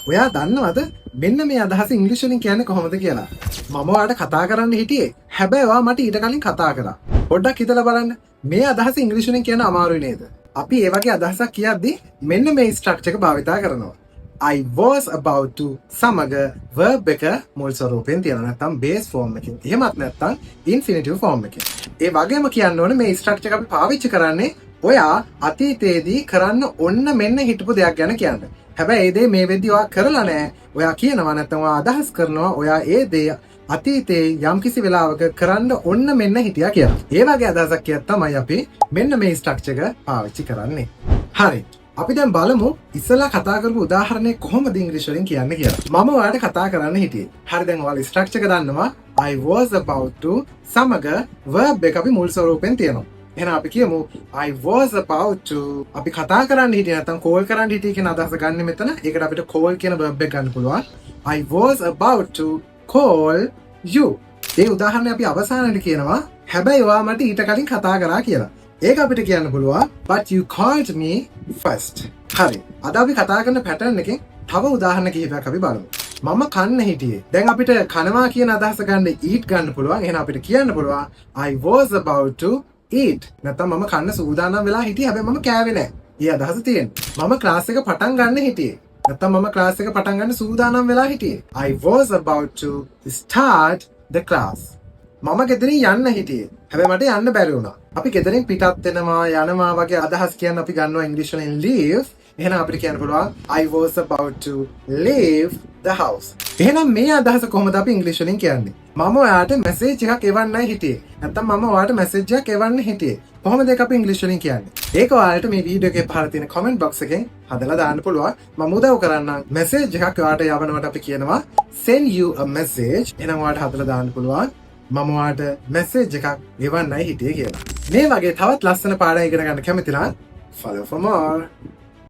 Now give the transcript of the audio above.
ඔයා දන්නවද මෙන්න මේ අදහස ඉංග්‍රීසි වලින් කියන්නේ කොහොමද කියලා? මම ඔයාලට කතා කරන්න හිටියේ. හැබැයි ඔයා මට ඊට කලින් කතා කරා. පොඩ්ඩක් හිතලා බලන්න. මේ අදහස ඉංග්‍රීසි වලින් කියන්න අමාරුයි නේද? අපි ඒ වගේ අදහසක් කියද්දී මෙන්න මේ ස්ට්‍රක්චර් එක භාවිතා කරනවා. I was about to සමග verb එක මුල් ස්වරූපයෙන් තියනවා. නැත්නම් base form එකකින්. එහෙමත් නැත්නම් infinitive form එකකින්. ඒ වගේම කියන්න ඕනේ මේ ස්ට්‍රක්චර් එක අපි පාවිච්චි කරන්නේ ඔයා අතීතයේදී කරන්න ඔන්න මෙන්න හිටපු දෙයක් ගැන කියන්නේ. හැබැයි ඒ දේ මේ වෙද්දී ඔයා කරලා නැහැ. ඔයා කියනවා නැත්නම් ඔයා අදහස් කරනවා ඔයා ඒ දේ අතීතයේ යම්කිසි වෙලාවක කරන්න ඔන්න මෙන්න හිටියා කියලා. ඒ වගේ අදහසක් කියත් තමයි අපි මෙන්න මේ ස්ට්‍රක්චර් එක පාවිච්චි කරන්නේ. හරි. අපි දැන් බලමු ඉස්සලා කතා කරපු උදාහරණය කොහොමද ඉංග්‍රීසි වලින් කියන්නේ කියලා. මම ඔයාලට කතා කරන්න හිටියේ. හරි දැන් ඔයාලා ස්ට්‍රක්චර් එක දන්නවා. I was about to සමග verb එක අපි මුල් ස්වරූපෙන් තියනවා. එහෙනම් අපි කියමු I was about to අපි කතා කරන්න හිටියේ නැත්නම් call කරන්න හිටියේ කියන අදහස ගන්න මෙතන. ඒකට අපිට call කියන verb එක ගන්න පුළුවන්. I was about to call you. ඒ උදාහරණය අපි අවසානයේ කියනවා. හැබැයි ඔයා මට ඊට කලින් කතා කරා කියලා. ඒක අපිට කියන්න පුළුවන් but you called me first. හරි. අද අපි කතා කරන pattern එකෙන් තව උදාහරණ කිහිපයක් අපි බලමු. මම කන්න හිටියේ. දැන් අපිට කනවා කියන අදහස ගන්න eat ගන්න පුළුවන්. එහෙනම් අපිට කියන්න පුළුවන් I was about to eat. නැත්නම් මම කන්න සූදානම් වෙලා හිටියේ. හැබැයි මම කෑවේ නැහැ. ඊ අදහස තියෙන්නේ. මම ක්ලාස් එක පටන් ගන්න හිටියේ. නැත්නම් මම ක්ලාස් එක පටන් ගන්න සූදානම් වෙලා හිටියේ. I was about to start the class. මම ගෙදරින් යන්න හිටියේ. හැබැයි මට යන්න බැරි වුණා. අපි ගෙදරින් පිටත් වෙනවා යනවා වගේ අදහස් කියන්න අපි ගන්නවා ඉංග්‍රීසි වලින් leave. එහෙනම් අපිට කියන්න පුළුවන් I was about to leave the house. එහෙනම් මේ අදහස කොහොමද අපි ඉංග්‍රීසි වලින් කියන්නේ? මම ඔයාට මැසේජ් එකක් එවන්නයි හිටියේ. නැත්නම් මම ඔයාට මැසේජ් එකක් එවන්න හිටියේ. කොහොමද ඒක අපි ඉංග්‍රීසි වලින් කියන්නේ? ඒක ඔයාලට මේ වීඩියෝ එකේ පහළ තියෙන comment box එකෙන් හදලා දාන්න පුළුවන්. මම උදව් කරන්නම්. මැසේජ් එකක් ඔයාට යවනවට අපි කියනවා send you a message. එහෙනම් ඔයාට හදලා දාන්න පුළුවන්. මම ඔයාට මැසේජ් එකක් එවන්නයි හිටියේ කියලා. මේ වගේ තවත් ලස්සන පාඩම් ඉගෙන ගන්න කැමති නම් follow for more.